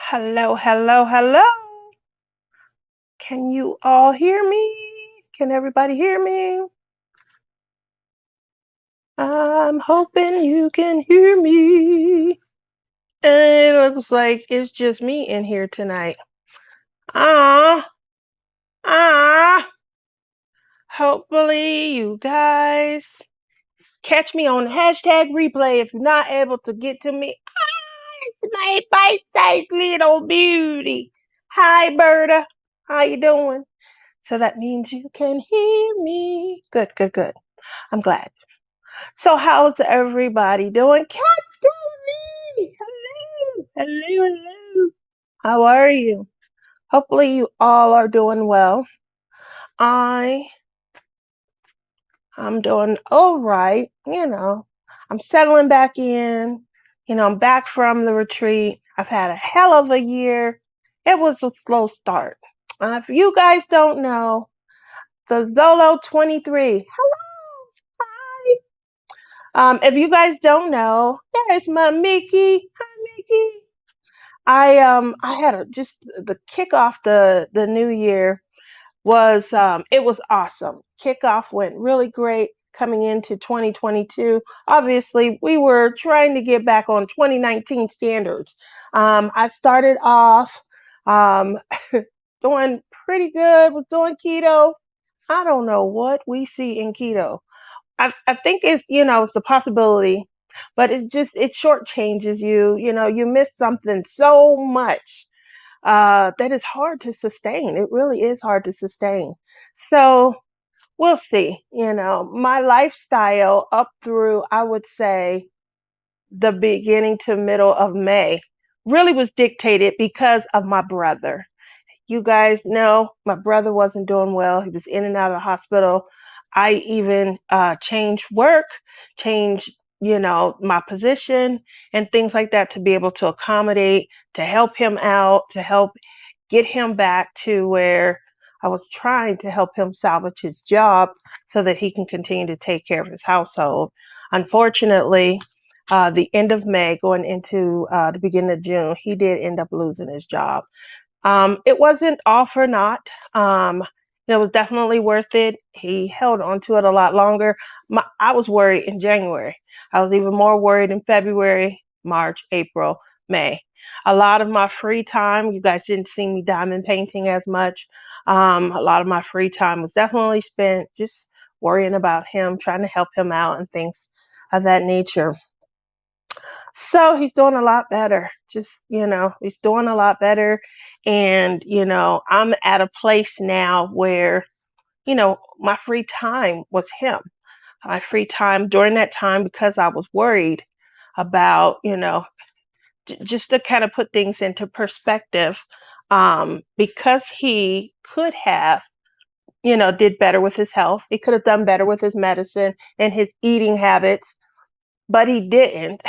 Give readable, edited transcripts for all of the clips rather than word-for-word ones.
Hello, hello, hello. Can you all hear me? Can everybody hear me? I'm hoping you can hear me. It looks like it's just me in here tonight. Ah, ah. Hopefully you guys catch me on hashtag replay if you're not able to get to me. It's my bite-sized little beauty. Hi, Berta. How you doing? So that means you can hear me. Good, good, good. I'm glad. So how's everybody doing? Cat's me. Hello, hello, hello. How are you? Hopefully you all are doing well. I I'm doing all right. I'm settling back in. I'm back from the retreat. I've had a hell of a year. It was a slow start. If you guys don't know, the Zolo 23. Hello. Hi. If you guys don't know, there's my Mickey. Hi, Mickey. I had just the kickoff the new year was it was awesome. Kickoff went really great coming into 2022. Obviously, we were trying to get back on 2019 standards. I started off um, doing pretty good. Was doing keto. I don't know what we see in keto. I think it's the possibility, but it shortchanges you. You miss something so much that is hard to sustain. It really is hard to sustain. So we'll see. My lifestyle up through, I would say, the beginning to middle of May really was dictated because of my brother. You guys know my brother wasn't doing well. He was in and out of the hospital. I even changed work, changed, my position and things like that to be able to accommodate, to help him out, to help get him back to where I was trying to help him salvage his job so that he can continue to take care of his household. Unfortunately, the end of May, going into the beginning of June, he did end up losing his job. It wasn't all for naught. It was definitely worth it. He held on to it a lot longer. I was worried in January. I was even more worried in February, March, April, May. A lot of my free time, you guys didn't see me diamond painting as much. A lot of my free time was definitely spent just worrying about him, trying to help him out and things of that nature. So he's doing a lot better. He's doing a lot better. And, I'm at a place now where, my free time was him. My free time during that time, because I was worried about, just to kind of put things into perspective, because he could have, did better with his health. He could have done better with his medicine and his eating habits, but he didn't.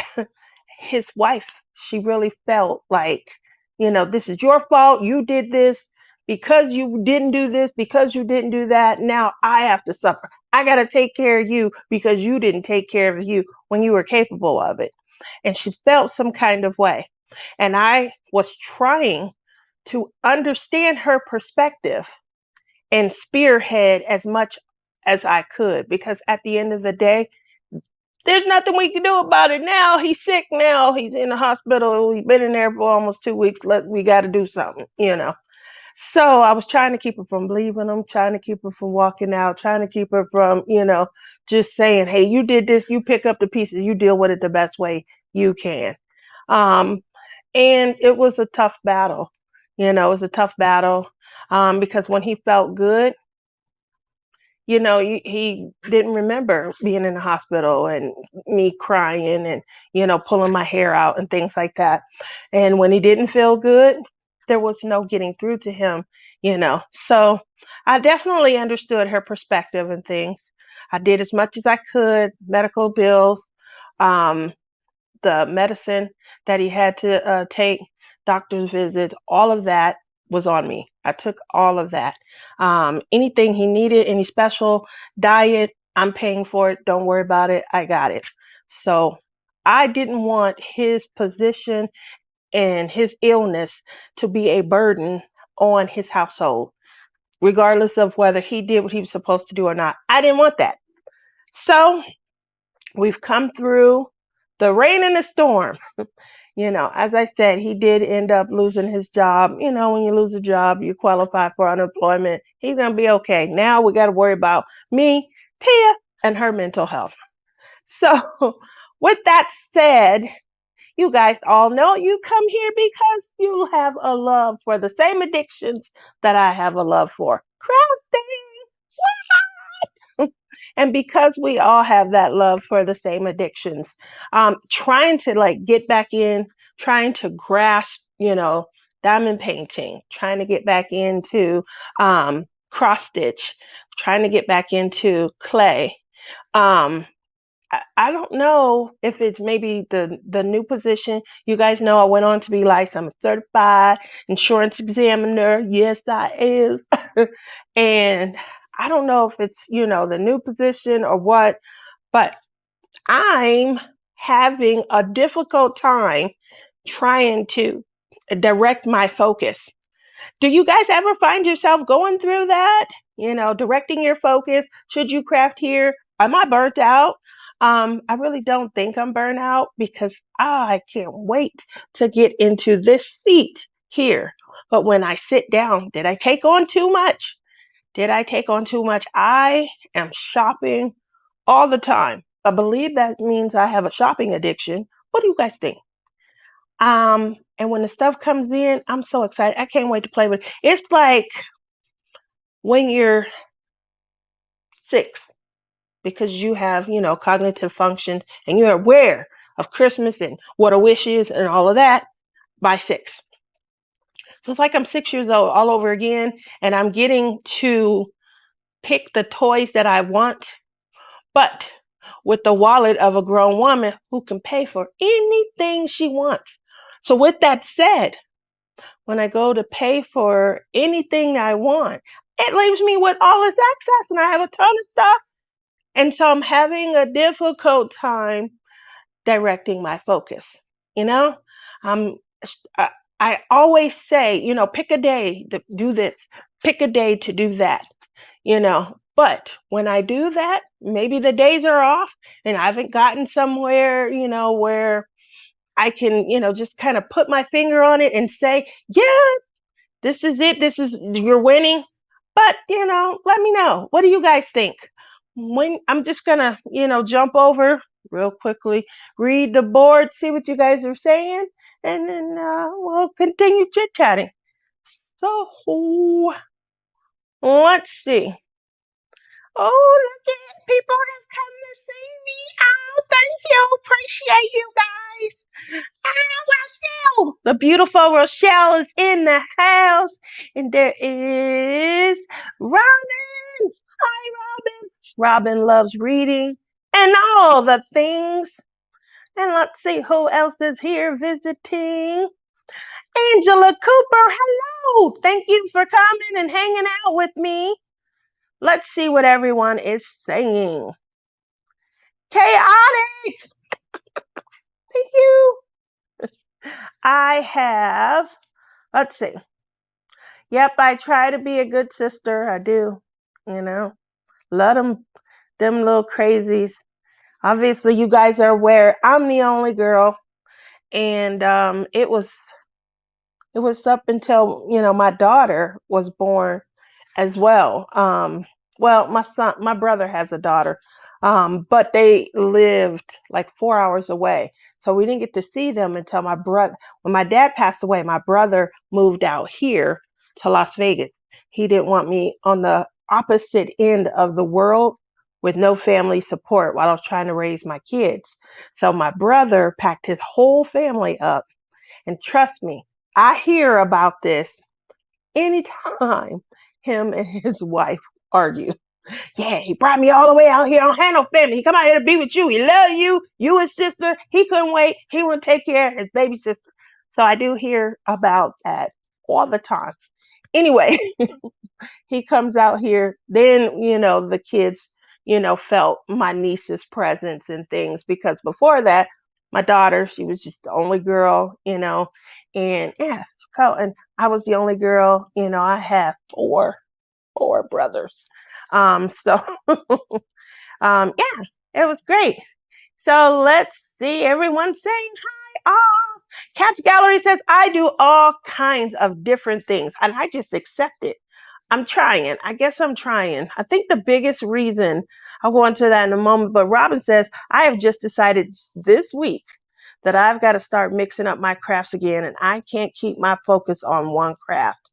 His wife, she really felt like, this is your fault. You did this because you didn't do this, because you didn't do that. Now I have to suffer. I got to take care of you because you didn't take care of you when you were capable of it. And she felt some kind of way. And I was trying to understand her perspective and spearhead as much as I could, because at the end of the day, there's nothing we can do about it now. He's sick now. He's in the hospital. He's been in there for almost 2 weeks. We got to do something. So I was trying to keep her from leaving him, trying to keep her from walking out, trying to keep her from, just saying, hey, you did this. You pick up the pieces. You deal with it the best way you can. Um, and it was a tough battle. It was a tough battle because when he felt good, he didn't remember being in the hospital and me crying and, pulling my hair out and things like that. And when he didn't feel good, there was no getting through to him. So I definitely understood her perspective and things. I did as much as I could, medical bills, um, the medicine that he had to take, doctor's visits, all of that was on me. I took all of that. Anything he needed, any special diet, I'm paying for it. Don't worry about it. I got it. So I didn't want his position and his illness to be a burden on his household, regardless of whether he did what he was supposed to do or not. I didn't want that. So we've come through the rain and the storm. As I said, he did end up losing his job. When you lose a job, you qualify for unemployment. He's going to be okay. Now we got to worry about me, Tia, and her mental health. So, with that said, you guys all know you come here because you have a love for the same addictions that I have a love for. Crafting! And because we all have that love for the same addictions, trying to get back in, trying to grasp, diamond painting, trying to get back into cross stitch, trying to get back into clay. I don't know if it's maybe the new position. You guys know I went on to be licensed. I'm a certified insurance examiner. Yes, I is. And I don't know if it's, the new position or what, but I'm having a difficult time trying to direct my focus. Do you guys ever find yourself going through that? Directing your focus. Should you craft here? Am I burnt out? I really don't think I'm burnt out because I can't wait to get into this seat here. But when I sit down, did I take on too much? Did I take on too much? I am shopping all the time. I believe that means I have a shopping addiction. What do you guys think? And when the stuff comes in, I'm so excited. I can't wait to play with it. It's like when you're 6, because you have, cognitive functions and you're aware of Christmas and what a wish is and all of that by 6. So it's like I'm 6 years old all over again, and I'm getting to pick the toys that I want, but with the wallet of a grown woman who can pay for anything she wants. So with that said, when I go to pay for anything I want, it leaves me with all this access and I have a ton of stuff. And so I'm having a difficult time directing my focus. Um, I always say, pick a day to do this, pick a day to do that, But when I do that, maybe the days are off and I haven't gotten somewhere, where I can, just kind of put my finger on it and say, yeah, this is it. You're winning. But, let me know. What do you guys think? When I'm just going to, jump over real quickly, read the board, see what you guys are saying, and then we'll continue chit chatting. So let's see. Oh, look at people have come to see me. Oh, thank you. Appreciate you guys. Rochelle. The beautiful Rochelle is in the house. And there is Robin. Hi, Robin. Robin loves reading and all the things. And let's see who else is here visiting. Angela Cooper, hello. Thank you for coming and hanging out with me. Let's see what everyone is saying. Chaotic. Thank you. I have, let's see. Yep, I try to be a good sister. I do. Let them little crazies. Obviously, you guys are aware I'm the only girl. And it was up until, my daughter was born as well. Well, my brother has a daughter, but they lived like 4 hours away. So we didn't get to see them until when my dad passed away, my brother moved out here to Las Vegas. He didn't want me on the opposite end of the world with no family support while I was trying to raise my kids. So my brother packed his whole family up. And trust me, I hear about this anytime him and his wife argue. Yeah, he brought me all the way out here. I don't have no family. He come out here to be with you. He love you. You his sister. He couldn't wait. He want to take care of his baby sister. So I do hear about that all the time. Anyway, he comes out here. Then, the kids, felt my niece's presence and things because before that, my daughter, she was just the only girl, and yeah, and I was the only girl. I have four brothers. So yeah, it was great. So let's see, everyone saying hi. Ah, Cats Gallery says I do all kinds of different things, and I just accept it. I'm trying. I guess I'm trying. I think the biggest reason, I'll go into that in a moment, but Robin says I have just decided this week that I've got to start mixing up my crafts again, and I can't keep my focus on one craft.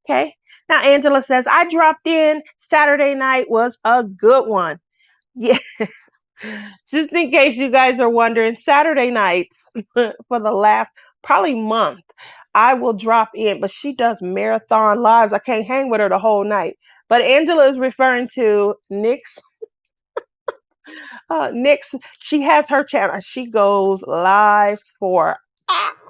Okay. Now Angela says I dropped in. Saturday night was a good one. Yeah. Just in case you guys are wondering, Saturday nights for the last probably month, I will drop in, but she does marathon lives. I can't hang with her the whole night. But Angela is referring to Nyx. She has her channel. She goes live for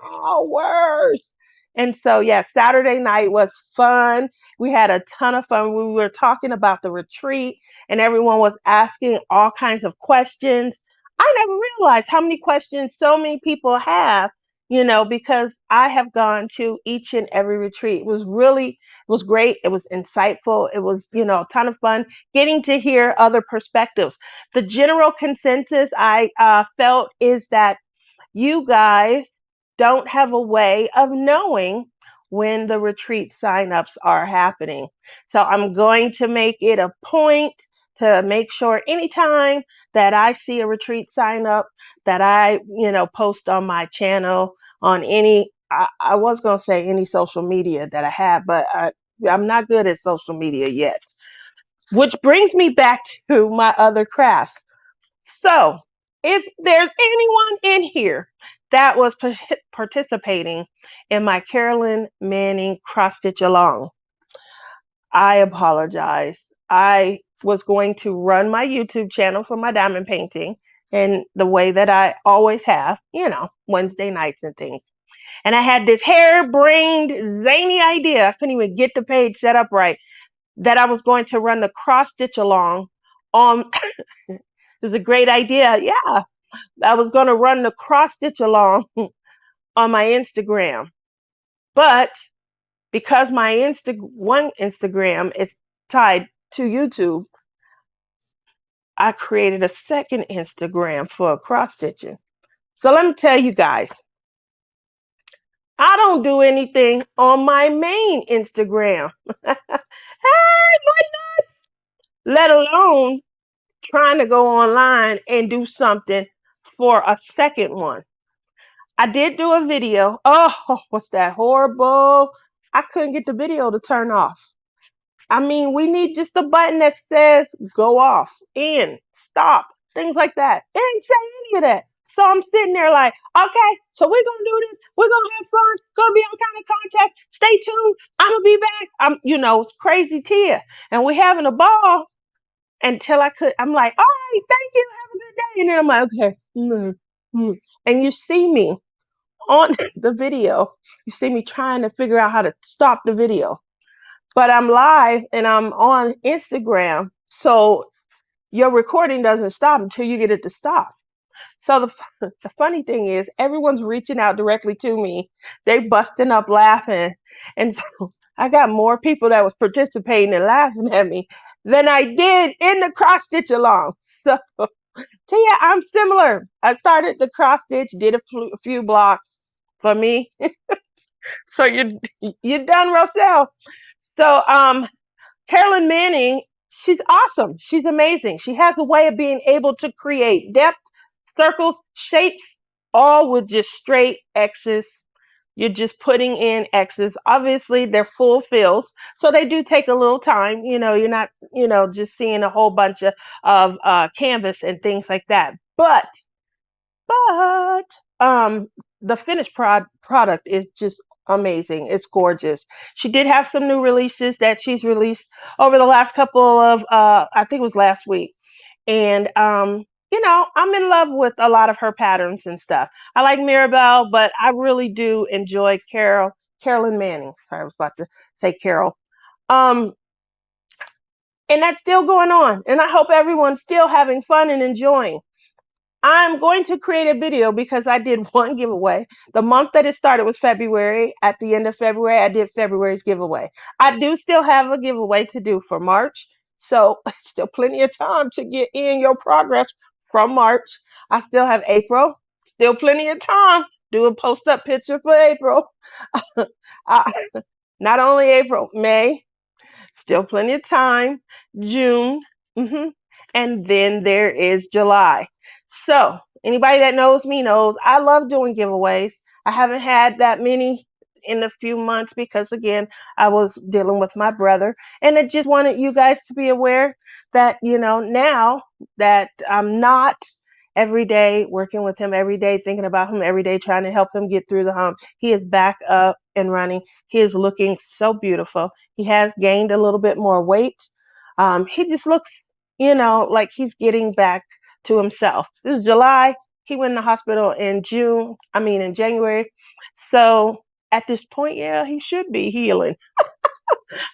hours. And so, yeah, Saturday night was fun. We had a ton of fun. We were talking about the retreat, and everyone was asking all kinds of questions. I never realized how many questions so many people have, because I have gone to each and every retreat. It was great. It was insightful. It was, a ton of fun getting to hear other perspectives. The general consensus I felt is that you guys don't have a way of knowing when the retreat signups are happening. So I'm going to make it a point to make sure anytime that I see a retreat sign up that I, post on my channel on I was going to say any social media that I have, but I'm not good at social media yet. Which brings me back to my other crafts. So, if there's anyone in here that was participating in my Carolyn Manning cross stitch along, I apologize. I was going to run my YouTube channel for my diamond painting in the way that I always have, Wednesday nights and things. And I had this harebrained, zany idea. I couldn't even get the page set up right, that I was going to run the cross stitch along on. It's a great idea. Yeah. I was going to run the cross stitch along on my Instagram. But because my one Instagram is tied to YouTube, I created a second Instagram for cross stitching. So let me tell you guys, I don't do anything on my main Instagram. Hey, my nuts! Let alone trying to go online and do something for a second one. I did do a video. Oh, what's that horrible? I couldn't get the video to turn off. I mean, we need just a button that says go off, in, stop, things like that. It didn't say any of that. So I'm sitting there like, okay, so we're going to do this. We're going to have fun. Going to be all kind of contests. Stay tuned. I'm going to be back. It's crazy Tia. And we're having a ball until I'm like, all right, thank you. Have a good day. And then I'm like, okay. And you see me on the video. You see me trying to figure out how to stop the video. But I'm live and I'm on Instagram. So your recording doesn't stop until you get it to stop. So the funny thing is everyone's reaching out directly to me. They busting up laughing. And so I got more people that was participating and laughing at me than I did in the cross stitch along. So Tia, I'm similar. I started the cross stitch, did a few blocks for me. So you're done, Roselle. So Carolyn Manning, she's awesome. She's amazing. She has a way of being able to create depth, circles, shapes, all with just straight X's. You're just putting in X's. Obviously, they're full fills, so they do take a little time. You're not, just seeing a whole bunch of canvas and things like that. But the finished product is just amazing. It's gorgeous. She did have some new releases that she's released over the last couple of I think it was last week. And I'm in love with a lot of her patterns and stuff. I like Mirabelle, but I really do enjoy Carolyn Manning. Sorry, I was about to say Carol. And that's still going on. And I hope everyone's still having fun and enjoying. I'm going to create a video because I did one giveaway. The month that it started was February. At the end of February, I did February's giveaway. I do still have a giveaway to do for March. So still plenty of time to get in your progress from March. I still have April. Still plenty of time. Do a post up picture for April. I, not only April, May, still plenty of time. June, hmm and then there is July. So anybody that knows me knows I love doing giveaways. I haven't had that many in a few months because again I was dealing with my brother, and I just wanted you guys to be aware that now that I'm not every day working with him, every day thinking about him, every day trying to help him get through the hump, he is back up and running. He is looking so beautiful. He has gained a little bit more weight. He just looks, like he's getting back to himself. This is July. He went in the hospital in in January. So at this point, yeah, he should be healing.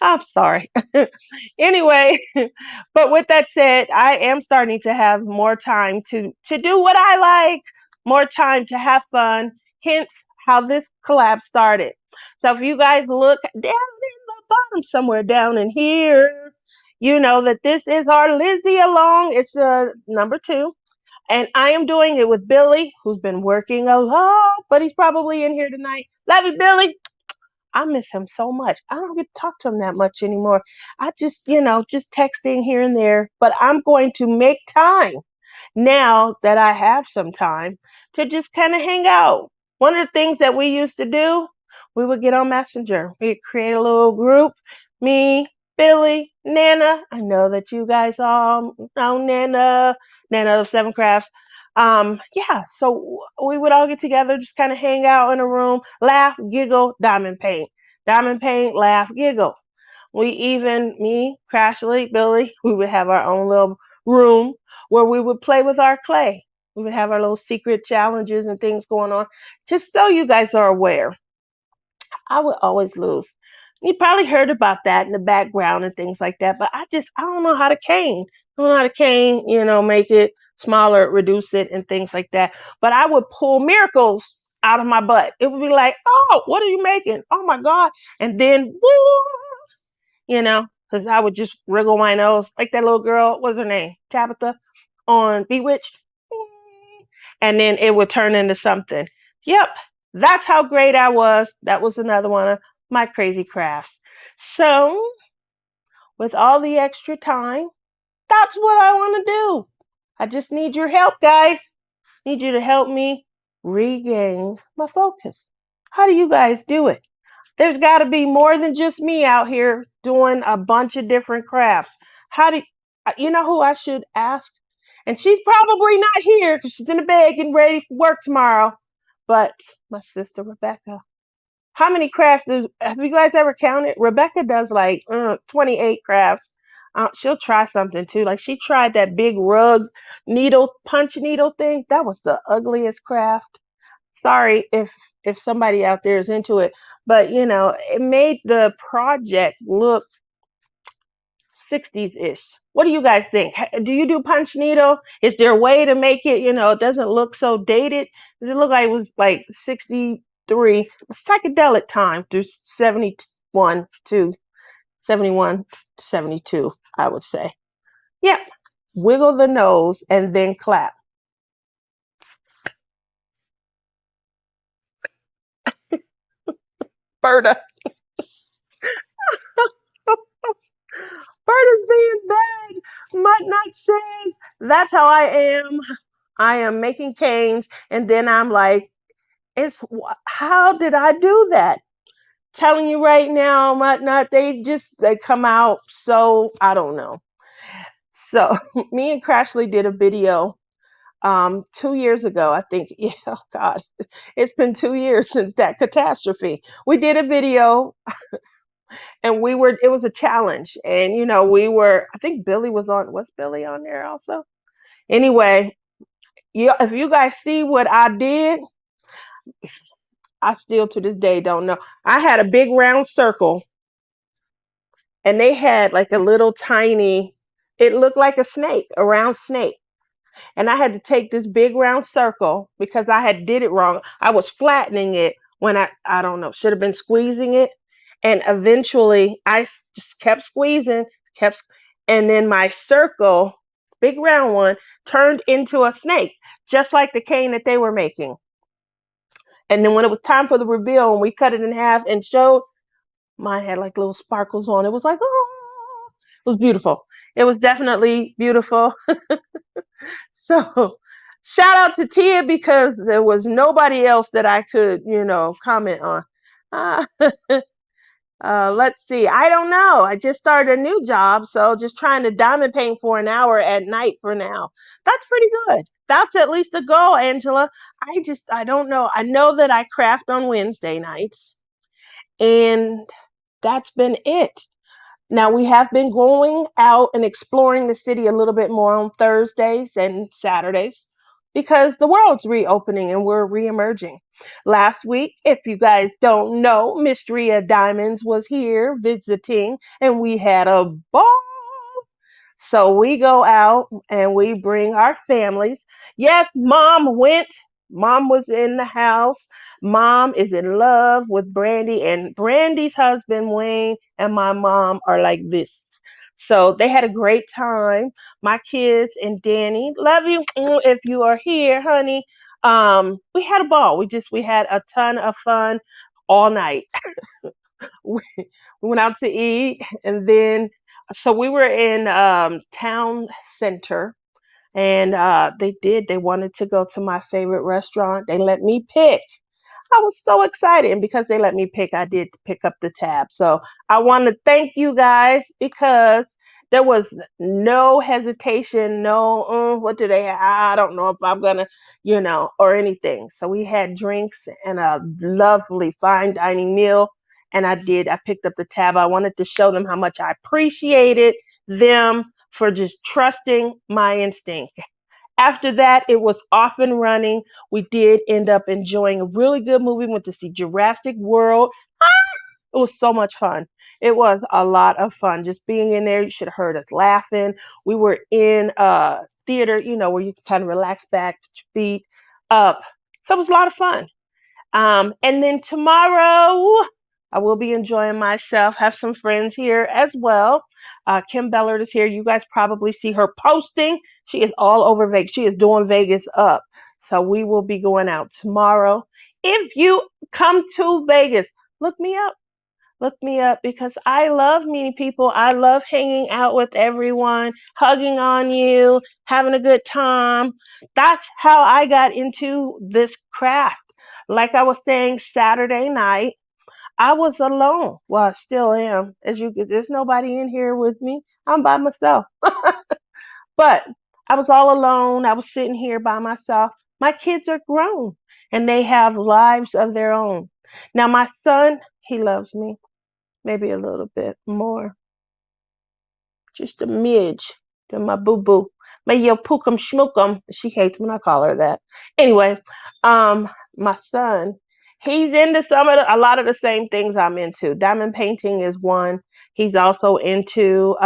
I'm sorry. Anyway, but with that said, I am starting to have more time to do what I like, more time to have fun. Hence how this collab started. So if you guys look down in the bottom somewhere down in here, you know that this is our Lizzie along. It's number 2. And I am doing it with Billy, who's been working a lot, but he's probably in here tonight. Love you, Billy. I miss him so much. I don't get to talk to him that much anymore. I just texting here and there, but I'm going to make time now that I have some time to just kind of hang out. One of the things that we used to do, we would get on Messenger. We'd create a little group, me, Billy, Nana. I know that you guys all know Nana of Seven Crafts. Yeah, so we would all get together, just kind of hang out in a room, laugh, giggle, diamond paint, laugh, giggle. We even, me, Crashly, Billy, we would have our own little room where we would play with our clay. We would have our little secret challenges and things going on. Just so you guys are aware, I would always lose. You probably heard about that in the background and things like that, but I don't know how to cane. I don't know how to cane, make it smaller, reduce it, and things like that. But I would pull miracles out of my butt. It would be like, oh, what are you making? Oh my God. And then, woo, because I would just wriggle my nose like that little girl. What's her name? Tabitha on Bewitched. And then it would turn into something. Yep, that's how great I was. That was another one of my crazy crafts. So, with all the extra time, that's what I want to do. I just need your help, guys. Need you to help me regain my focus. How do you guys do it? There's got to be more than just me out here doing a bunch of different crafts. How do you know who I should ask? And she's probably not here because she's in the bed getting ready for work tomorrow. But my sister Rebecca. How many crafts have you guys ever counted? Rebecca does like 28 crafts. She'll try something too. Like she tried that big rug punch needle thing. That was the ugliest craft. Sorry if somebody out there is into it, but it made the project look 60s-ish. What do you guys think? Do you do punch needle? Is there a way to make it, it doesn't look so dated? Does it look like it was like 63, psychedelic time through 71 to 71 to 72, I would say. Yep. Wiggle the nose and then clap. Berta. Bird is being bad. Mutt Nut says, that's how I am. I am making canes. And then I'm like, how did I do that? Telling you right now, Mutt Nut, they come out so, I don't know. So me and Crashly did a video 2 years ago, I think. Yeah, oh God, it's been 2 years since that catastrophe. We did a video and it was a challenge, and I think Billy was Billy on there also? Anyway, if you guys see what I did, I still to this day don't know. I had a big round circle and they had like a little tiny, it looked like a snake, a round snake. and I had to take this big round circle because I had did it wrong. I was flattening it when I don't know, should have been squeezing it. And eventually just kept squeezing, kept, and then my circle, big round one, turned into a snake, just like the cane that they were making. And then when it was time for the reveal and we cut it in half and showed, mine had like little sparkles on it. It was like, oh, it was beautiful. It was definitely beautiful. So shout out to Tia because there was nobody else that I could, comment on. Uh, let's see. I don't know. I just started a new job, so just trying to diamond paint for an hour at night for now. That's pretty good. That's at least a goal, Angela. I don't know. I know that I craft on Wednesday nights, and that's been it. Now we have been going out and exploring the city a little bit more on Thursdays and Saturdays because the world's reopening and we're reemerging. Last week, if you guys don't know, Mystery of Diamonds was here visiting and we had a ball. So we go out and we bring our families. Yes, mom went. Mom was in the house. Mom is in love with Brandy, and Brandy's husband, Wayne, and my mom are like this. So they had a great time. My kids and Danny, love you if you are here, honey. We had a ball. We had a ton of fun all night. we, we went out to eat, and then so we were in town center, and they wanted to go to my favorite restaurant. They let me pick. I was so excited, and because they let me pick, I did pick up the tab. So I want to thank you guys because there was no hesitation, no what do they have? I don't know if I'm gonna, or anything. So we had drinks and a lovely fine dining meal, and I picked up the tab. I wanted to show them how much I appreciated them for just trusting my instinct. After that, it was off and running. We did end up enjoying a really good movie. Went to see Jurassic World. It was so much fun. It was a lot of fun just being in there. You should have heard us laughing. We were in a theater, where you can kind of relax back, put your feet up. So it was a lot of fun. And then tomorrow, I will be enjoying myself. Have some friends here as well. Kim Bellard is here. You guys probably see her posting. She is all over Vegas. She is doing Vegas up. So we will be going out tomorrow. If you come to Vegas, look me up. Look me up because I love meeting people. I love hanging out with everyone, hugging on you, having a good time. That's how I got into this craft. Like I was saying Saturday night, I was alone. Well, I still am. There's nobody in here with me. I'm by myself. But I was all alone. I was sitting here by myself. My kids are grown and they have lives of their own. Now, my son, he loves me maybe a little bit more. Just a midge to my boo boo. My yo pookum schmookum. She hates when I call her that. Anyway, my son, he's into a lot of the same things I'm into. Diamond painting is one. He's also into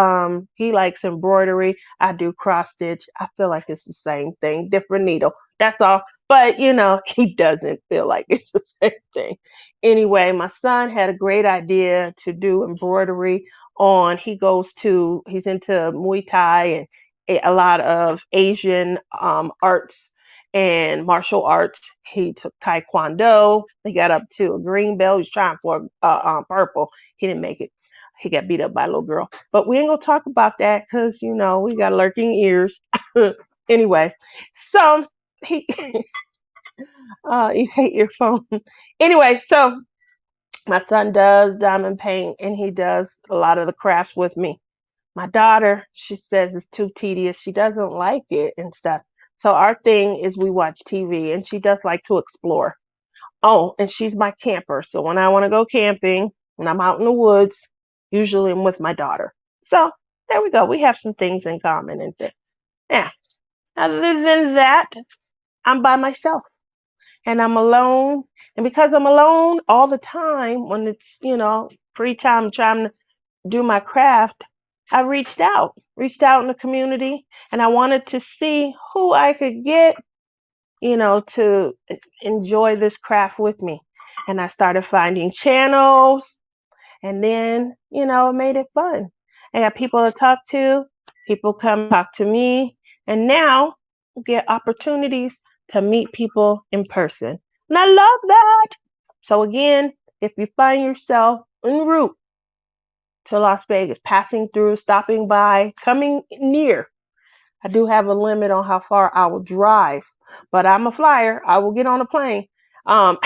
he likes embroidery. I do cross stitch. I feel like it's the same thing, different needle. That's all. But he doesn't feel like it's the same thing. Anyway, my son had a great idea to do embroidery on. He's into Muay Thai and a lot of Asian arts and martial arts. He took Taekwondo. He got up to a green belt. He's trying for purple. He didn't make it. He got beat up by a little girl. But we ain't gonna talk about that because we got lurking ears. Anyway, so he you hate your phone. Anyway, so my son does diamond paint and he does a lot of the crafts with me. My daughter, she says it's too tedious. She doesn't like it and stuff. So our thing is we watch TV and she does like to explore. Oh, and she's my camper. So when I want to go camping, when I'm out in the woods, usually I'm with my daughter. So there we go. We have some things in common and yeah. Other than that, I'm by myself and I'm alone. And because I'm alone all the time, when it's, free time trying to do my craft, I reached out in the community, and I wanted to see who I could get, to enjoy this craft with me. And I started finding channels, and then, it made it fun. I got people to talk to, people come talk to me, and now I get opportunities to meet people in person. And I love that. So again, if you find yourself en route to Las Vegas, passing through, stopping by, coming near, I do have a limit on how far I will drive, but I'm a flyer. I will get on a plane. Um,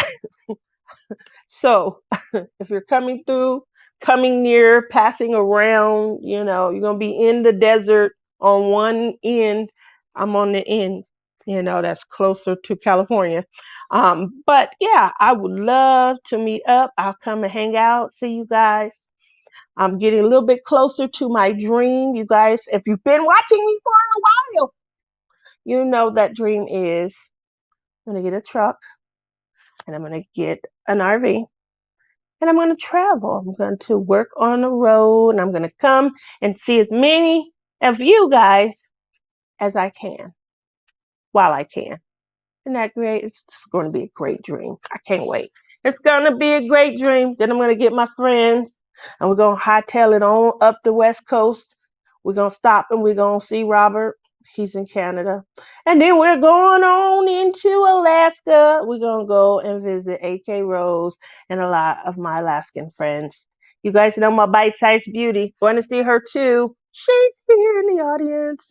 so if you're coming through, coming near, passing around, you're going to be in the desert on one end. I'm on the end, that's closer to California. But yeah, I would love to meet up. I'll come and hang out, see you guys. I'm getting a little bit closer to my dream. You guys, if you've been watching me for a while, you know that dream is I'm going to get a truck, and I'm going to get an RV, and I'm going to travel. I'm going to work on the road, and I'm going to come and see as many of you guys as I can while I can. Isn't that great? It's just going to be a great dream. I can't wait. It's going to be a great dream. Then I'm going to get my friends, and we're going to hightail it on up the West Coast. We're going to stop, and we're going to see Robert. He's in Canada. And then we're going on into Alaska. We're going to go and visit AK Rose and a lot of my Alaskan friends. You guys know my bite-sized beauty. Going to see her too. She's here in the audience.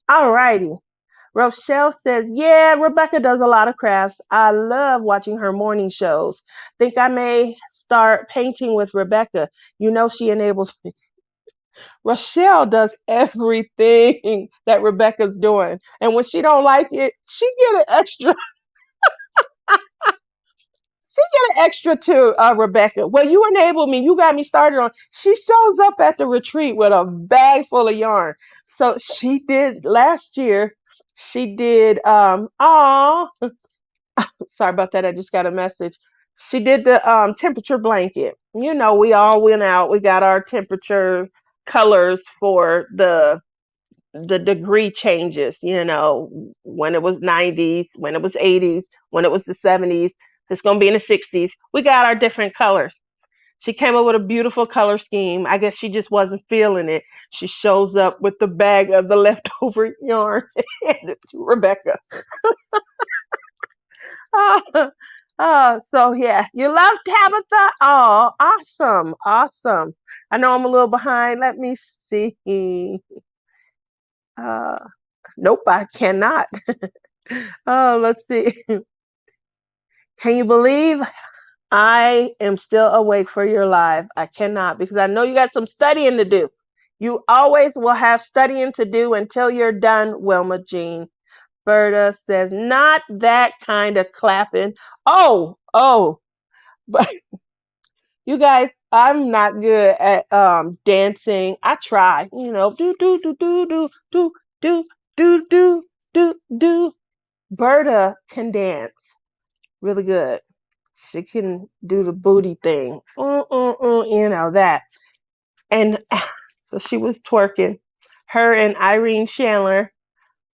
All righty. Rochelle says, yeah, Rebecca does a lot of crafts. I love watching her morning shows. Think I may start painting with Rebecca. She enables me. Rochelle does everything that Rebecca's doing. And when she don't like it, she get an extra. She get an extra to Rebecca. Well, you enabled me. You got me started on. She shows up at the retreat with a bag full of yarn. So she did last year. She did. Sorry about that. I just got a message. She did the temperature blanket. We all went out. We got our temperature colors for the degree changes, when it was 90s, when it was 80s, when it was the 70s, it's going to be in the 60s. We got our different colors. She came up with a beautiful color scheme. I guess she just wasn't feeling it. She shows up with the bag of the leftover yarn and handed it to Rebecca. So yeah, you love Tabitha? Oh, awesome, awesome. I know I'm a little behind. Let me see. Uh, nope, I cannot. Oh, let's see. Can you believe I am still awake for your live? I cannot, because I know you got some studying to do. You always will have studying to do until you're done, Wilma Jean. Berta says, not that kind of clapping. Oh, but you guys, I'm not good at dancing. I try, do do do do do do do do do do do. Berta can dance really good. She can do the booty thing. That. And so she was twerking. Her and Irene Chandler.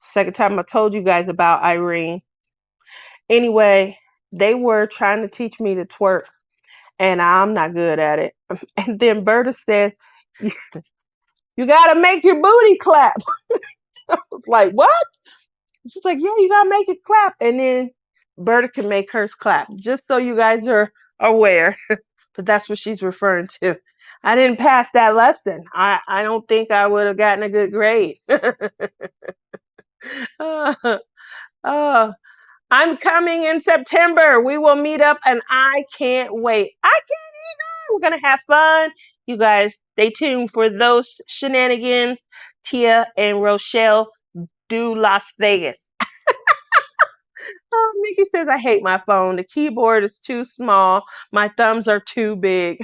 Second time I told you guys about Irene. Anyway, they were trying to teach me to twerk, and I'm not good at it. And then Berta says, you got to make your booty clap. I was like, what? She's like, yeah, you got to make it clap. And then Berta can make hers clap, just so you guys are aware. But that's what she's referring to. I didn't pass that lesson. I don't think I would have gotten a good grade. Oh, I'm coming in September. We will meet up, and I can't wait. I can't either. We're going to have fun. You guys, stay tuned for those shenanigans. Tia and Rochelle do Las Vegas. Oh, Mickey says, I hate my phone. The keyboard is too small. My thumbs are too big.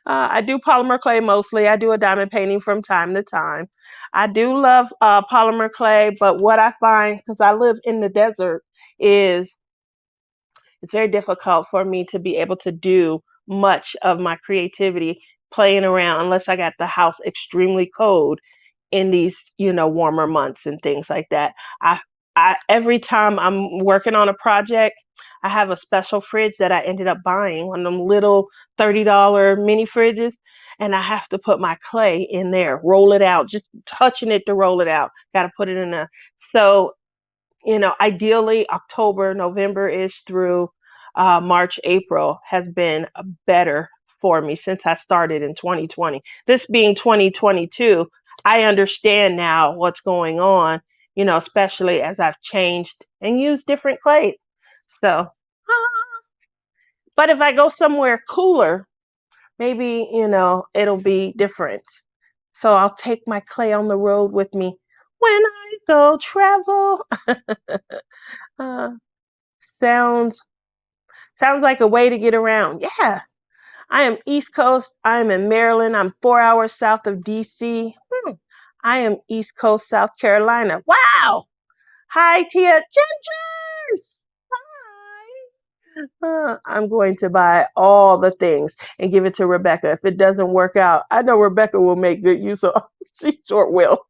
I do polymer clay mostly. I do a diamond painting from time to time. I do love polymer clay, but what I find, because I live in the desert, is it's very difficult for me to be able to do much of my creativity playing around unless I got the house extremely cold in these, warmer months and things like that. I every time I'm working on a project, I have a special fridge that I ended up buying, one of them little $30 mini fridges, and I have to put my clay in there, roll it out, just touching it to roll it out. Got to put it in there. So ideally October, November-ish through March, April has been better for me since I started in 2020. This being 2022, I understand now what's going on, especially as I've changed and used different clays. So, but if I go somewhere cooler, maybe, it'll be different. So I'll take my clay on the road with me when I go travel. Uh, sounds sounds like a way to get around. Yeah, I am East Coast. I am in Maryland. I'm 4 hours south of DC. I am East Coast, South Carolina. Wow. Hi, Tia Gingers. Hi. I'm going to buy all the things and give it to Rebecca. If it doesn't work out, I know Rebecca will make good use of. She sure will.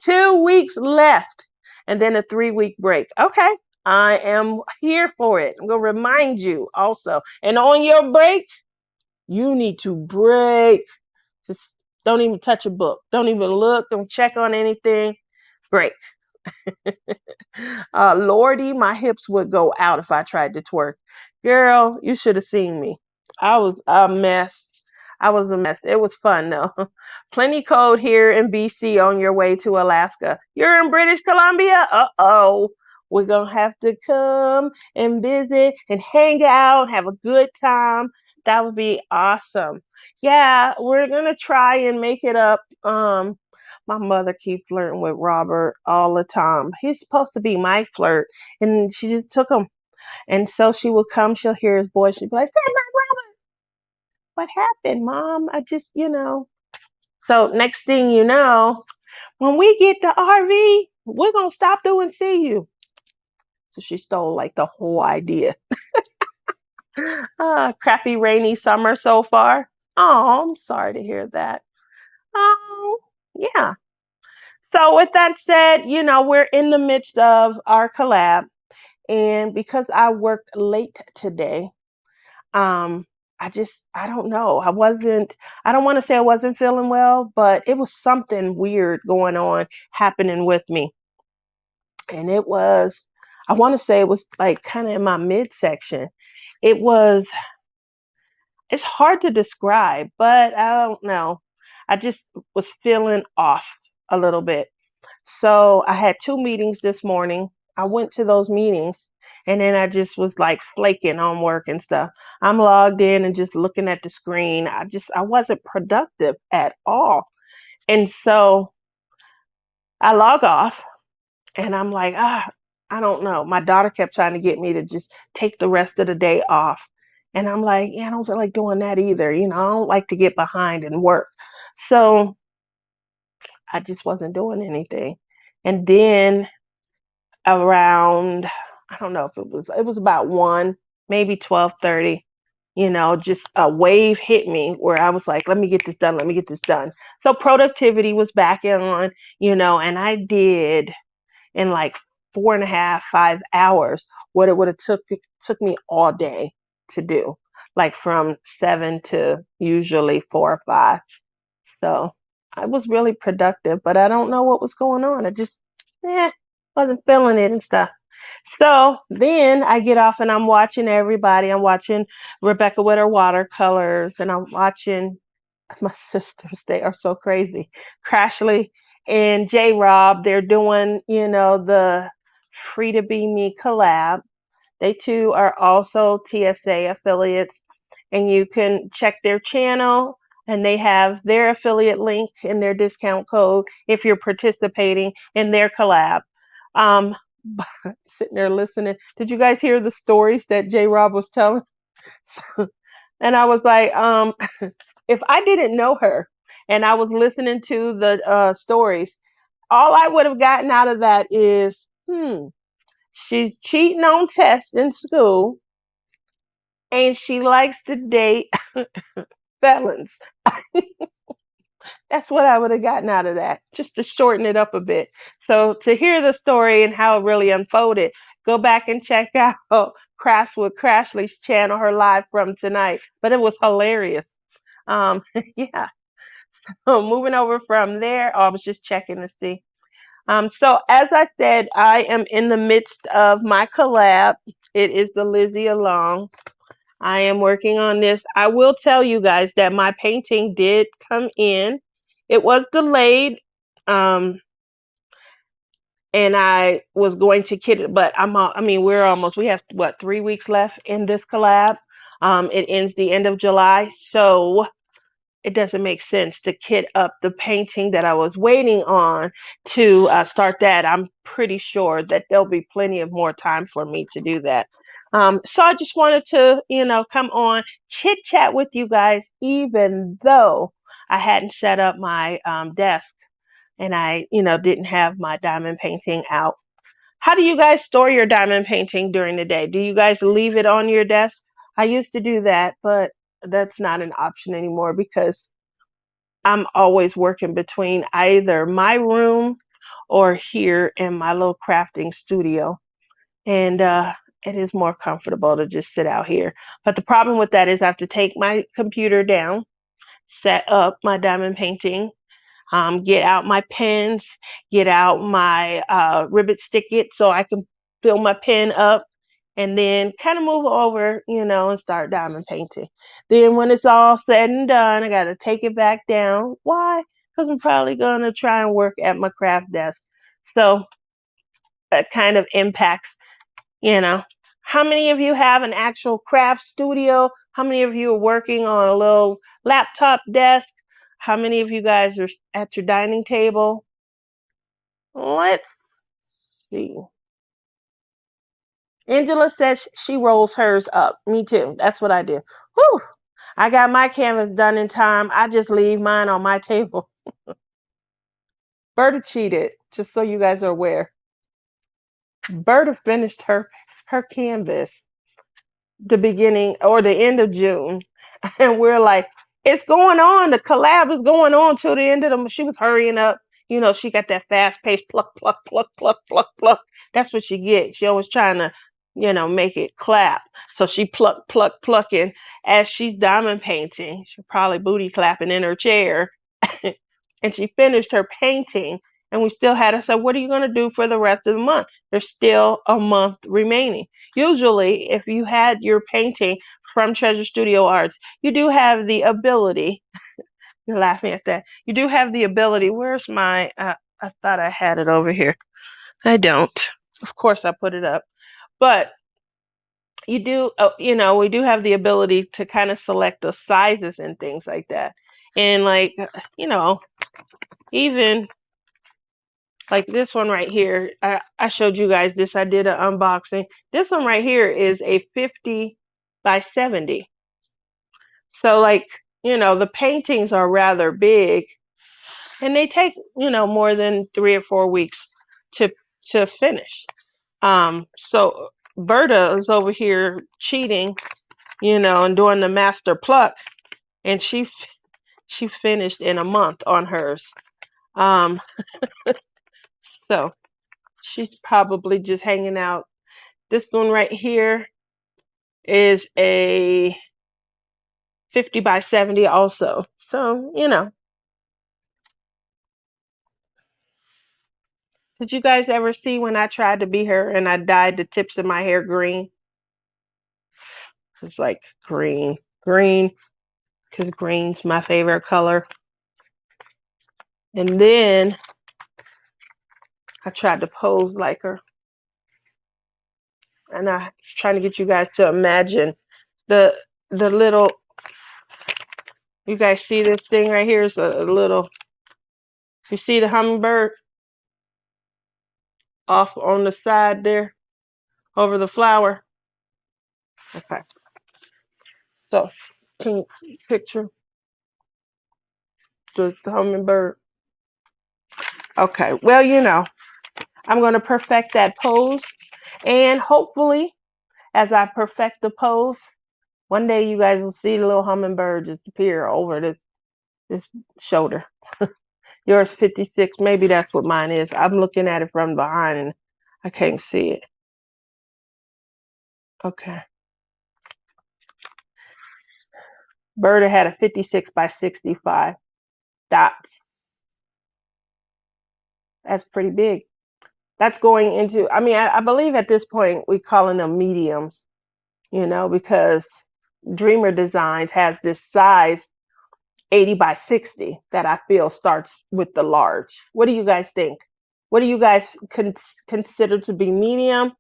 2 weeks left, and then a 3-week break. Okay, I am here for it. I'm going to remind you also. And on your break, you need to break. Just don't even touch a book. Don't even look. Don't check on anything. Break. Lordy, my hips would go out if I tried to twerk. Girl, you should have seen me. I was a mess. I was a mess. It was fun though. Plenty cold here in BC on your way to Alaska. You're in British Columbia? Uh-oh. We're going to have to come and visit and hang out, have a good time. That would be awesome. Yeah, we're going to try and make it up. My mother keeps flirting with Robert all the time. He's supposed to be my flirt, and she just took him. And so she will come, she'll hear his voice, she'll be like, "Say my Robert, what happened, Mom? I just." So next thing you know, when we get the RV, we're gonna stop through and see you. So she stole like the whole idea. Crappy rainy summer so far. Oh, I'm sorry to hear that. Oh, yeah. So with that said, we're in the midst of our collab. And because I worked late today, um, I don't know. I don't want to say I wasn't feeling well, but it was something weird going on happening with me. And I want to say it was like kind of in my midsection. It was, it's hard to describe, but I don't know. I just was feeling off a little bit. So I had 2 meetings this morning. I went to those meetings and then I just was like flaking on work and stuff. I'm logged in and just looking at the screen. I wasn't productive at all. And so I log off and I'm like, I don't know. My daughter kept trying to get me to just take the rest of the day off. And I'm like, yeah, I don't feel like doing that either. I don't like to get behind and work. So I just wasn't doing anything. And then around, I don't know if it was about 1, maybe 12:30, just a wave hit me where I was like, let me get this done, let me get this done. So productivity was back on, and I did in like 4.5, 5 hours what it would have took me all day to do, like from 7 to usually 4 or 5. So I was really productive, but I don't know what was going on. I just wasn't feeling it and stuff. So then I get off and I'm watching everybody. I'm watching Rebecca with her watercolors, and I'm watching my sisters. They are so crazy. Crashly and J Rob, they're doing, the Free to Be Me collab. They too are also TSA affiliates, and you can check their channel and they have their affiliate link and their discount code if you're participating in their collab. Um, sitting there listening. Did you guys hear the stories that J Rob was telling? And I was like, if I didn't know her and I was listening to the stories, all I would have gotten out of that is, she's cheating on tests in school and she likes to date felons. That's what I would have gotten out of that, just to shorten it up a bit. So to hear the story and how it really unfolded, go back and check out Crashwood Crashly's channel, her live from tonight. But it was hilarious. Yeah. So moving over from there, I was just checking to see. So as I said, I am in the midst of my collab. It is the Lizzie Along. I am working on this. I will tell you guys that my painting did come in. It was delayed, and I was going to kit it, but I mean, we have what, 3 weeks left in this collab. It ends the end of July, so it doesn't make sense to kit up the painting that I was waiting on to start that. I'm pretty sure that there'll be plenty of more time for me to do that. So I just wanted to, come on, chit chat with you guys, even though I hadn't set up my desk and I, didn't have my diamond painting out. How do you guys store your diamond painting during the day? Do you guys leave it on your desk? I used to do that, but that's not an option anymore because I'm always working between either my room or here in my little crafting studio. And it is more comfortable to just sit out here. But the problem with that is I have to take my computer down, set up my diamond painting, get out my pens, get out my ribbon stick-it so I can fill my pen up, and then kind of move over, and start diamond painting. Then when it's all said and done, I got to take it back down. Why? Because I'm probably going to try and work at my craft desk. So that kind of impacts, you know. How many of you have an actual craft studio? How many of you are working on a little laptop desk? How many of you guys are at your dining table? Let's see. Angela says she rolls hers up. Me too. That's what I do. Whew. I got my canvas done in time. I just leave mine on my table. Berta cheated, just so you guys are aware. Berta finished her canvas the beginning or the end of June. And we're like, it's going on. The collab is going on till the end of the. She was hurrying up. She got that fast pace, pluck, pluck, pluck, pluck, pluck, pluck. That's what she gets. She always trying to, make it clap. So she plucking as she's diamond painting. She's probably booty clapping in her chair. And she finished her painting. And we still had her say, what are you going to do for the rest of the month? There's still a month remaining. Usually, if you had your painting from Treasure Studio Arts, you do have the ability, you're laughing at that, you do have the ability, where's my, I thought I had it over here. I don't. Of course, I put it up. But you do, we do have the ability to kind of select the sizes and things like that. And like, even like this one right here, I showed you guys this. I did an unboxing. This one right here is a 50 by 70. So like, the paintings are rather big and they take, more than 3 or 4 weeks to finish. So Berta is over here cheating, and doing the master pluck, and she finished in a month on hers. So she's probably just hanging out. This one right here is a 50 by 70 also. So, Did you guys ever see when I tried to be her and I dyed the tips of my hair green? It's like green, because green's my favorite color. And then I tried to pose like her. And I was trying to get you guys to imagine the little, you guys see this thing right here is a little, you see the hummingbird off on the side there over the flower? Okay. So, can you picture the hummingbird? Okay. Well, I'm going to perfect that pose. And hopefully, as I perfect the pose, One day you guys will see the little hummingbird just appear over this shoulder. Yours 56. Maybe that's what mine is. I'm looking at it from behind and I can't see it. Okay. Berta had a 56 by 65 dots. That's pretty big. That's going into, I mean, I believe at this point we're calling them mediums, because Dreamer Designs has this size 80 by 60 that I feel starts with the large. What do you guys think? What do you guys consider to be medium?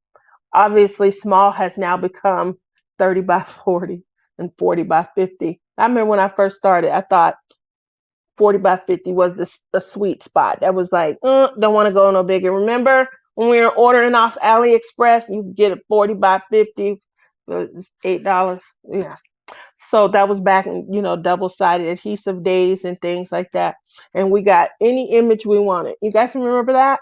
Obviously, small has now become 30 by 40 and 40 by 50. I remember when I first started, I thought 40 by 50 was the sweet spot. That was like, don't want to go no bigger. Remember when we were ordering off AliExpress, you could get a 40 by 50, it's $8. Yeah. So that was back in, double-sided adhesive days and things like that. And we got any image we wanted. You guys remember that?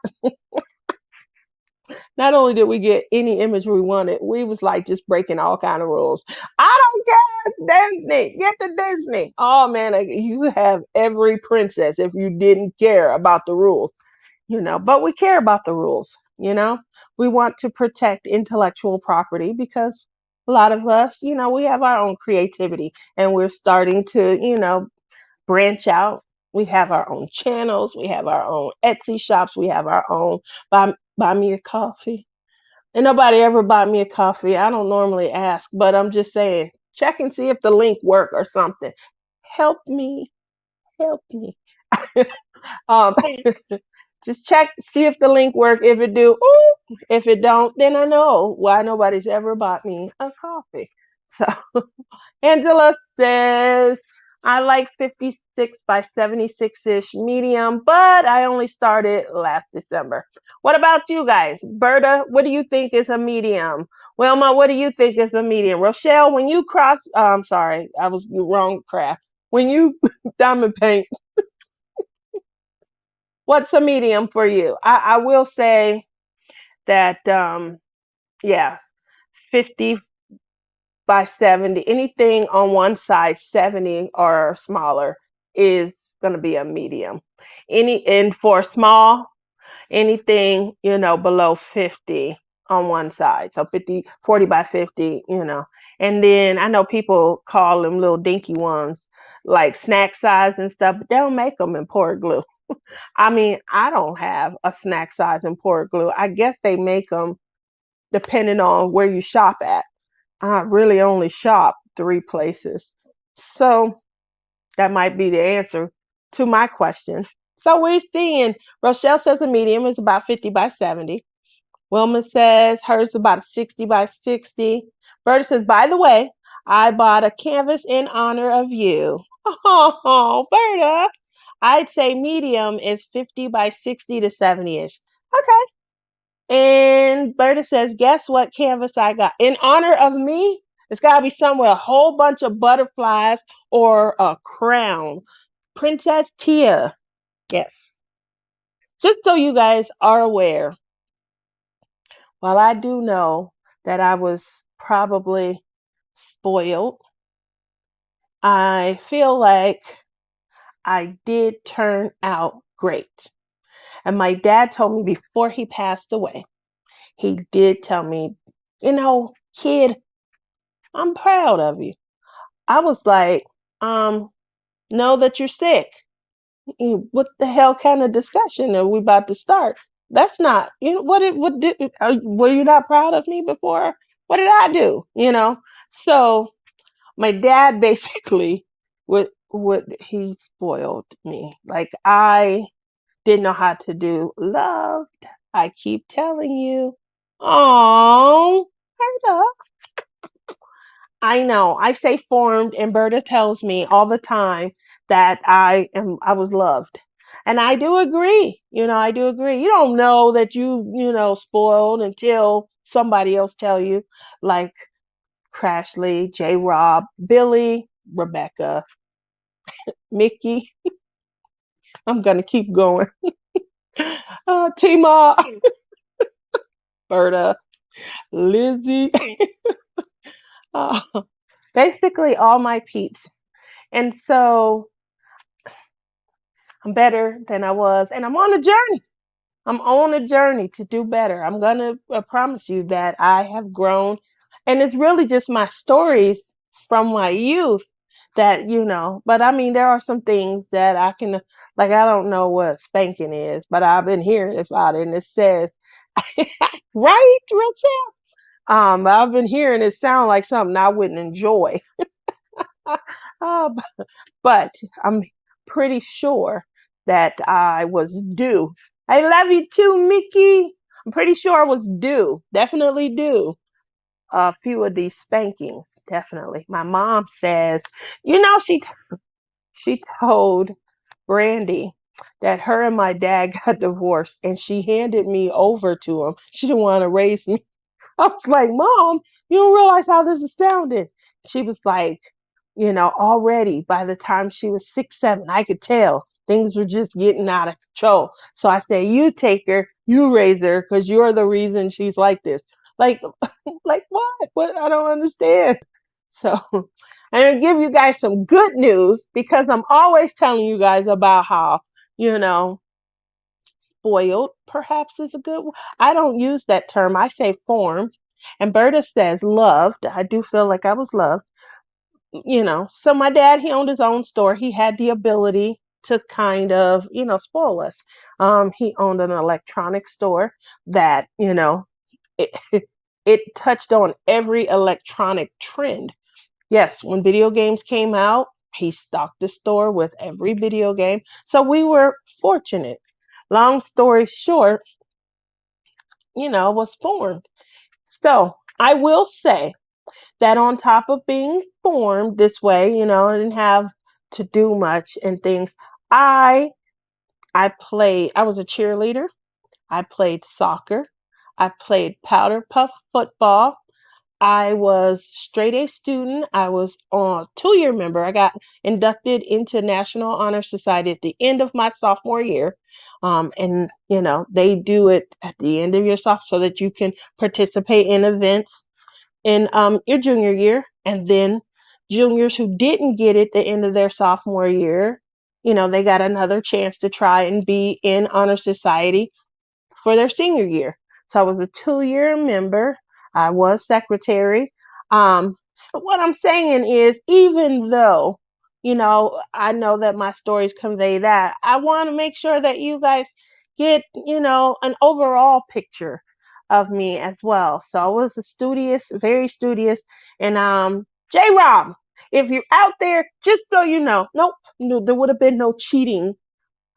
Not only did we get any image we wanted, we was like just breaking all kind of rules. I don't care, Disney, get the Disney. Oh man, you have every princess if you didn't care about the rules, but we care about the rules, We want to protect intellectual property because a lot of us, we have our own creativity and we're starting to, branch out. We have our own channels, we have our own Etsy shops, we have our own buy me a coffee. And nobody ever bought me a coffee. I don't normally ask, but I'm just saying, check and see if the link work or something. Help me, help me. um, just check, see if the link work. If it do, ooh, if it don't, then I know why nobody's ever bought me a coffee. So Angela says, I like 56 by 76-ish medium, but I only started last December. What about you guys? Berta, what do you think is a medium? Wilma, what do you think is a medium? Rochelle, when you cross, I'm sorry, I was wrong craft. When you diamond paint, what's a medium for you? I will say that, yeah, 50 by 70, anything on one side 70 or smaller is going to be a medium. And for small, anything, below 50 on one side. So 50, 40 by 50, And then I know people call them little dinky ones like snack size and stuff, but they don't make them in port glue. I mean, I don't have a snack size in port glue. I guess they make them depending on where you shop at. I really only shop 3 places. So that might be the answer to my question. So we're seeing Rochelle says a medium is about 50 by 70. Wilma says hers is about 60 by 60. Berta says, by the way, I bought a canvas in honor of you. Oh, Berta. I'd say medium is 50 by 60 to 70-ish. Okay. And Berta says, guess what canvas I got? In honor of me, it's got to be somewhere a whole bunch of butterflies or a crown. Princess Tia. Yes. Just so you guys are aware, while I do know that I was probably spoiled, I feel like I did turn out great. And my dad told me before he passed away, he did tell me, kid, I'm proud of you. I was like, know that you're sick. What the hell kind of discussion are we about to start? That's not, were you not proud of me before? What did I do? So my dad basically, what he spoiled me. Like I didn't know how to do loved. I keep telling you. Oh, hurt up. I know. I say formed, and Berta tells me all the time that I was loved. And I do agree. I do agree. You don't know that spoiled until somebody else tell you, like Crashly, J. Rob, Billy, Rebecca, Mickey. I'm gonna keep going. Tima, Berta, Lizzie, uh, basically all my peeps. And so I'm better than I was, and I'm on a journey. I'm on a journey to do better. I'm going to promise you that I have grown. And it's really just my stories from my youth that, but I mean, there are some things that I can, like, I don't know what spanking is, but I've been hearing about it. And it says, right, Richard? I've been hearing it sound like something I wouldn't enjoy. uh, but I'm pretty sure that I was due. I love you too, Mickey. I'm pretty sure I was due, definitely due a few of these spankings, definitely. My mom says, she told Brandy that her and my dad got divorced, and she handed me over to him. She didn't want to raise me. I was like, Mom, you don't realize how this is sounding. She was like, already by the time she was 6, 7, I could tell things were just getting out of control. So I said, you take her, you raise her, because you're the reason she's like this. Like, like what? What? I don't understand. So I'm going to give you guys some good news because I'm always telling you guys about how, you know, spoiled perhaps is a good one. I don't use that term. I say formed. And Berta says loved. I do feel like I was loved. So my dad, he owned his own store. He had the ability to kind of, spoil us. He owned an electronic store that, it, it touched on every electronic trend. Yes, when video games came out, he stocked the store with every video game. So we were fortunate. Long story short, was formed. So I will say that on top of being formed this way, I didn't have to do much and things. I was a cheerleader. I played soccer. I played powder puff football. I was straight A student. I was a 2-year member. I got inducted into National Honor Society at the end of my sophomore year. And they do it at the end of your sophomore so that you can participate in events in your junior year. And then juniors who didn't get it the end of their sophomore year, they got another chance to try and be in Honor Society for their senior year. So I was a 2-year member. I was secretary. So what I'm saying is, even though, I know that my stories convey that, I want to make sure that you guys get, an overall picture of me as well. So I was a studious, very studious. And J Rob, if you're out there, just so you know, nope, no, there would have been no cheating.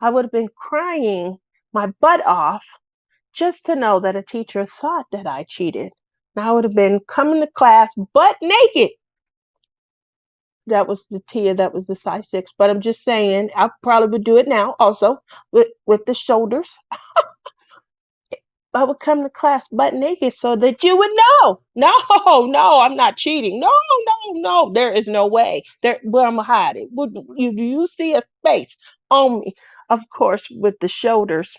I would have been crying my butt off just to know that a teacher thought that I cheated. And I would have been coming to class butt naked. That was the Tia, that was the size 6. But I'm just saying, I probably would do it now also with the shoulders. I would come to class butt naked so that you would know. No, no, I'm not cheating. No, no, no. There is no way. Where I'm gonna hide it. Do you see a space on me? Of course, with the shoulders,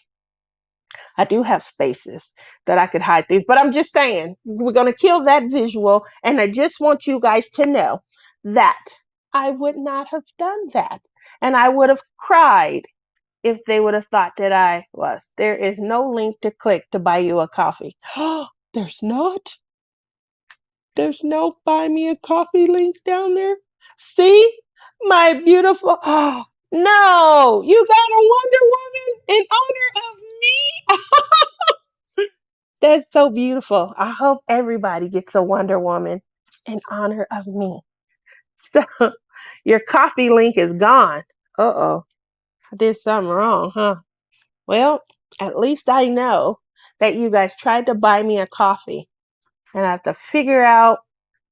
I do have spaces that I could hide things, but I'm just saying, we're going to kill that visual. And I just want you guys to know that I would not have done that. And I would have cried if they would have thought that I was. There is no link to click to buy you a coffee. There's not? There's no buy me a coffee link down there? See? My beautiful. Oh, no, you got a Wonder Woman in honor of me? That's so beautiful. I hope everybody gets a Wonder Woman in honor of me. So your coffee link is gone. Uh-oh. I did something wrong, huh? Well, at least I know that you guys tried to buy me a coffee and I have to figure out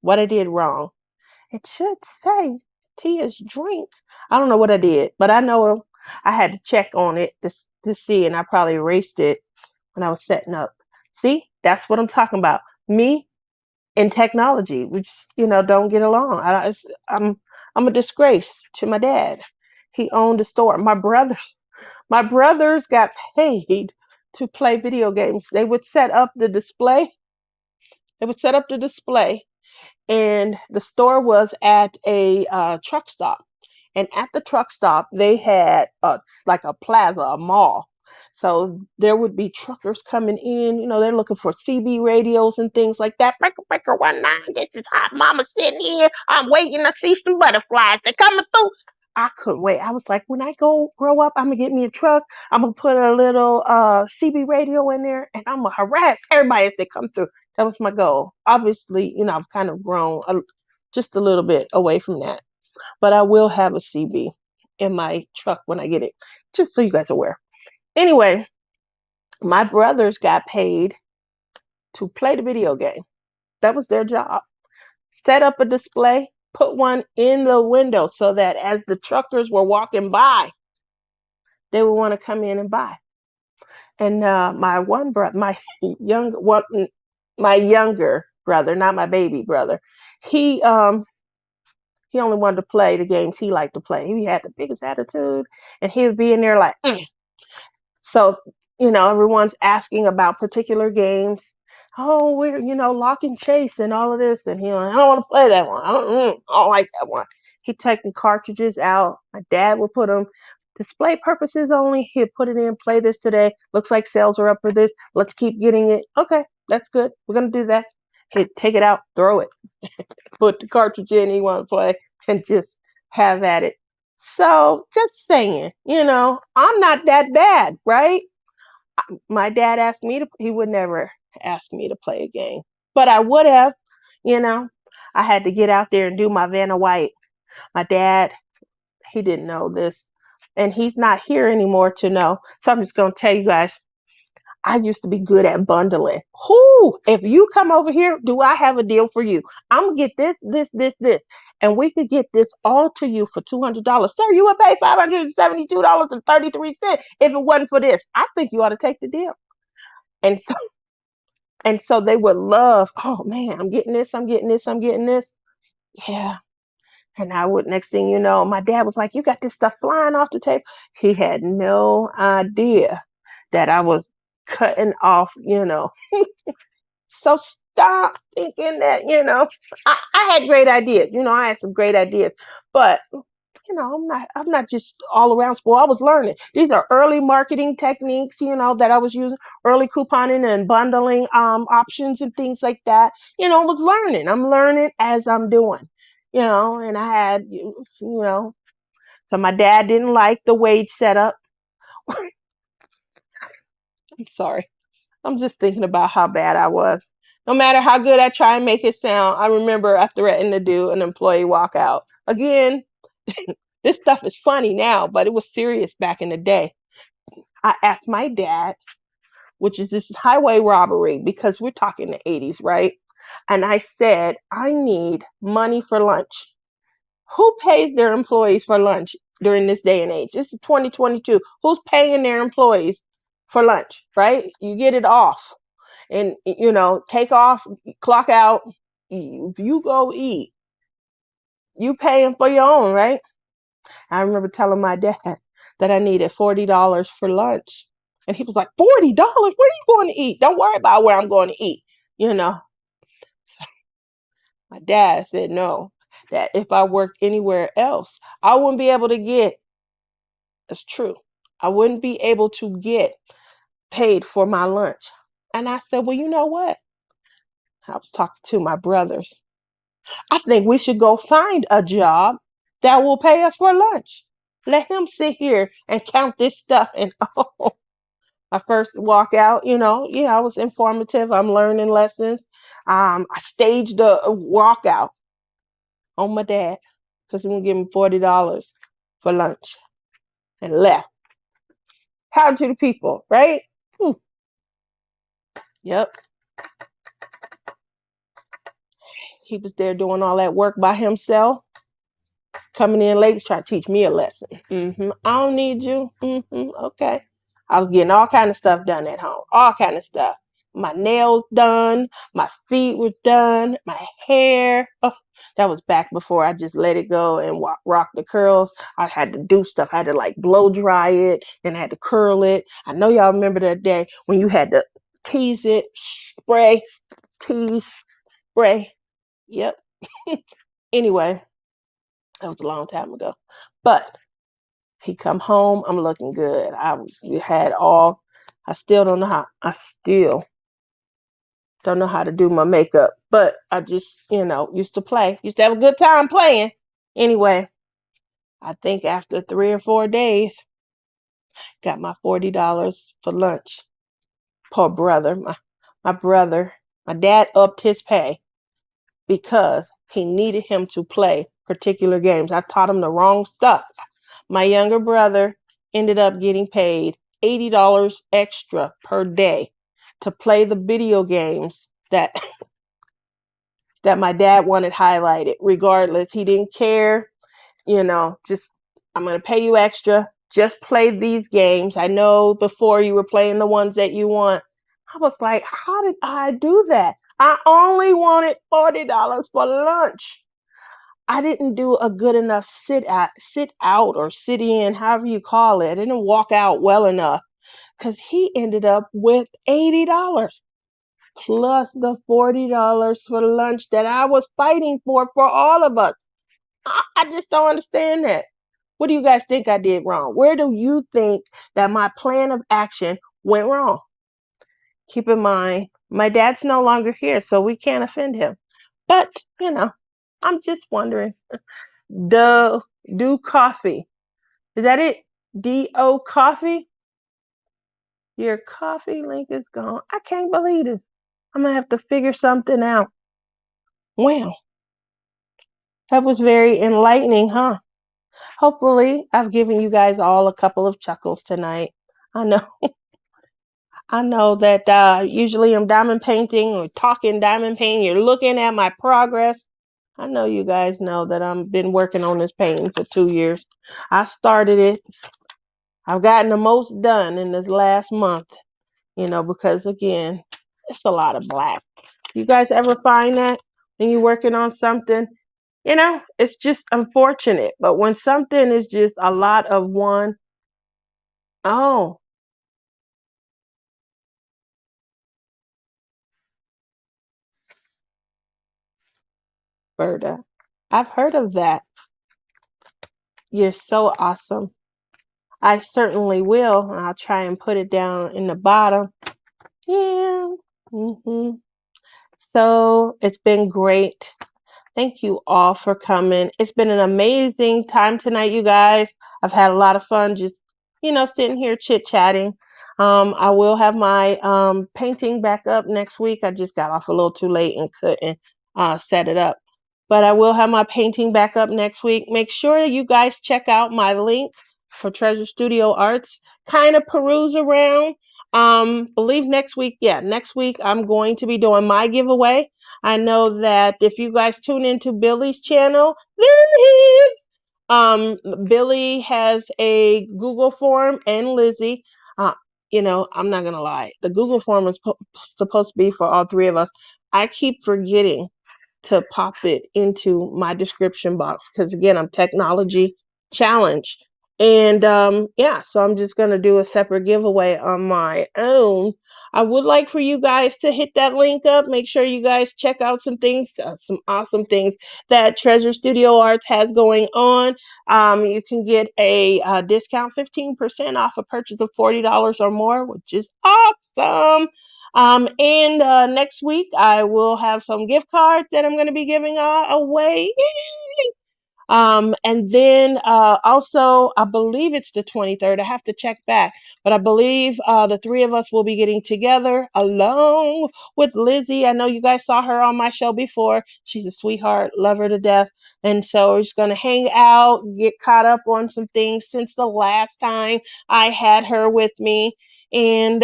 what I did wrong. It should say tiasdrink. I don't know what I did, but I know I had to check on it to see, and I probably erased it when I was setting up. See, that's what I'm talking about. Me and technology, which don't get along. I'm a disgrace to my dad. He owned a store. My brothers got paid to play video games. They would set up the display. They would set up the display and the store was at a truck stop. And at the truck stop, they had like a plaza, a mall. So there would be truckers coming in. They're looking for CB radios and things like that. Breaker, breaker, 19. This is hot. Mama sitting here. I'm waiting to see some butterflies. They're coming through. I couldn't wait. I was like, when I grow up, I'm gonna get me a truck. I'm gonna put a little CB radio in there, and I'm gonna harass everybody as they come through. That was my goal. Obviously, I've kind of grown just a little bit away from that, but I will have a CB in my truck when I get it, just so you guys are aware. Anyway, my brothers got paid to play the video game. That was their job. Set up a display, put one in the window so that as the truckers were walking by, they would want to come in and buy. And my one brother, my younger brother, not my baby brother, he only wanted to play the games he liked to play. He had the biggest attitude, and he would be in there like, So, everyone's asking about particular games. Oh, we're, lock and chase and all of this. And I don't want to play that one. I don't like that one. He'd take the cartridges out. My dad would put them, display purposes only. He'd put it in, play this today. Looks like sales are up for this. Let's keep getting it. Okay, that's good. We're going to do that. He'd take it out, throw it, put the cartridge in he wanted to play, and just have at it. So just saying, I'm not that bad, right? My dad asked me he would never ask me to play a game, but I would have, I had to get out there and do my Vanna White. My dad, he didn't know this, and he's not here anymore to know. So I'm just going to tell you guys, I used to be good at bundling. If you come over here, do I have a deal for you? I'm going to get this, this, this, this. And we could get this all to you for $200. Sir, you would pay $572.33 if it wasn't for this. I think you ought to take the deal. And so they would love, oh man, I'm getting this, I'm getting this, I'm getting this. Yeah. And next thing you know, my dad was like, you got this stuff flying off the table. He had no idea that I was cutting off, So stop thinking that, I had great ideas. I had some great ideas, but I'm not just all around spoiled. I was learning. These are early marketing techniques, that I was using, early couponing and bundling options and things like that. I was learning. I'm learning as I'm doing, and I had, so my dad didn't like the wage setup. I'm sorry. I'm just thinking about how bad I was. No matter how good I try and make it sound, I remember I threatened to do an employee walkout. Again, this stuff is funny now, but it was serious back in the day. I asked my dad, which is this highway robbery, because we're talking the 80s, right? And I said, I need money for lunch. Who pays their employees for lunch during this day and age? This is 2022. Who's paying their employees for lunch, right? You get it off and, take off, clock out. If you go eat, you paying for your own, right? I remember telling my dad that I needed $40 for lunch. And he was like, $40? Where are you going to eat? Don't worry about where I'm going to eat. My dad said no, that if I worked anywhere else, I wouldn't be able to get, it's true, I wouldn't be able to get paid for my lunch. And I said, well, you know what? I was talking to my brothers. I think we should go find a job that will pay us for lunch. Let him sit here and count this stuff. And my first walkout, I was informative. I'm learning lessons. I staged a walkout on my dad because he would give me $40 for lunch and left. How to the people, right? Yep. He was there doing all that work by himself. Coming in late to try to teach me a lesson. I don't need you. Okay. I was getting all kind of stuff done at home. All kind of stuff. My nails done. My feet were done. My hair. Oh, that was back before I just let it go and rock the curls. I had to do stuff. I had to like blow dry it. Then I had to curl it. I know y'all remember that day when you had to tease it, spray, tease, spray. Yep. Anyway, that was a long time ago. But he come home, I'm looking good. I still don't know how. I still don't know how to do my makeup, but I just, used to play. Used to have a good time playing. Anyway, I think after 3 or 4 days, got my $40 for lunch. Poor brother, my brother, my dad upped his pay because he needed him to play particular games. I taught him the wrong stuff. My younger brother ended up getting paid $80 extra per day to play the video games that my dad wanted highlighted. Regardless, he didn't care, just I'm going to pay you extra. Just play these games. I know before you were playing the ones that you want. I was like, how did I do that? I only wanted $40 for lunch. I didn't do a good enough sit out or sit in, however you call it. I didn't walk out well enough because he ended up with $80 plus the $40 for lunch that I was fighting for all of us. I just don't understand that. What do you guys think I did wrong? Where do you think that my plan of action went wrong? Keep in mind, my dad's no longer here, so we can't offend him. But, I'm just wondering. Do coffee. Is that it? D-O coffee? Your coffee link is gone. I can't believe this. I'm going to have to figure something out. Wow, that was very enlightening, huh? Hopefully, I've given you guys all a couple of chuckles tonight. I know, I know that usually I'm diamond painting or talking diamond painting. You're looking at my progress. I know you guys know that I've been working on this painting for 2 years. I started it. I've gotten the most done in this last month, because again, it's a lot of black. You guys ever find that when you're working on something? It's just unfortunate. But when something is just a lot of one, oh, Berta, I've heard of that. You're so awesome. I certainly will. I'll try and put it down in the bottom. Yeah. So it's been great. Thank you all for coming. It's been an amazing time tonight, you guys. I've had a lot of fun just, sitting here chit-chatting. I will have my painting back up next week. I just got off a little too late and couldn't set it up. But I will have my painting back up next week. Make sure you guys check out my link for Treasure Studio Arts. Kind of peruse around. Believe next week, next week I'm going to be doing my giveaway. I know that if you guys tune into Billy's channel, Billy has a Google form and Lizzie. Uh, I'm not gonna lie. The Google form is supposed to be for all three of us. I keep forgetting to pop it into my description box because again, I'm technology challenged. And so I'm just gonna do a separate giveaway on my own. I would like for you guys to hit that link up. Make sure you guys check out some things, some awesome things that Treasure Studio Arts has going on. You can get a discount 15% off a purchase of $40 or more, which is awesome. And next week, I will have some gift cards that I'm going to be giving away. And then also, I believe it's the 23rd. I have to check back, but I believe the three of us will be getting together along with Lizzie. I know you guys saw her on my show before. She's a sweetheart, love her to death. And so we're just going to hang out, get caught up on some things since the last time I had her with me. And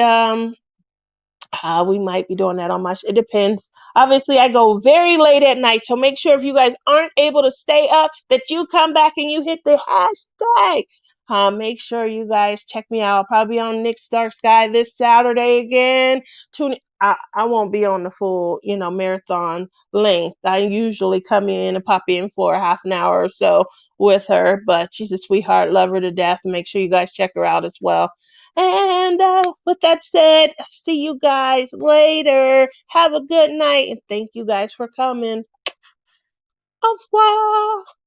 we might be doing that on my show. It depends. Obviously, I go very late at night, so make sure if you guys aren't able to stay up, that you come back and you hit the hashtag. Make sure you guys check me out. I'll probably be on Nick's Dark Sky this Saturday again. I won't be on the full, marathon length. I usually come in and pop in for a half an hour or so with her, but she's a sweetheart, love her to death. Make sure you guys check her out as well. And with that said, see you guys later. Have a good night. And thank you guys for coming. Au revoir.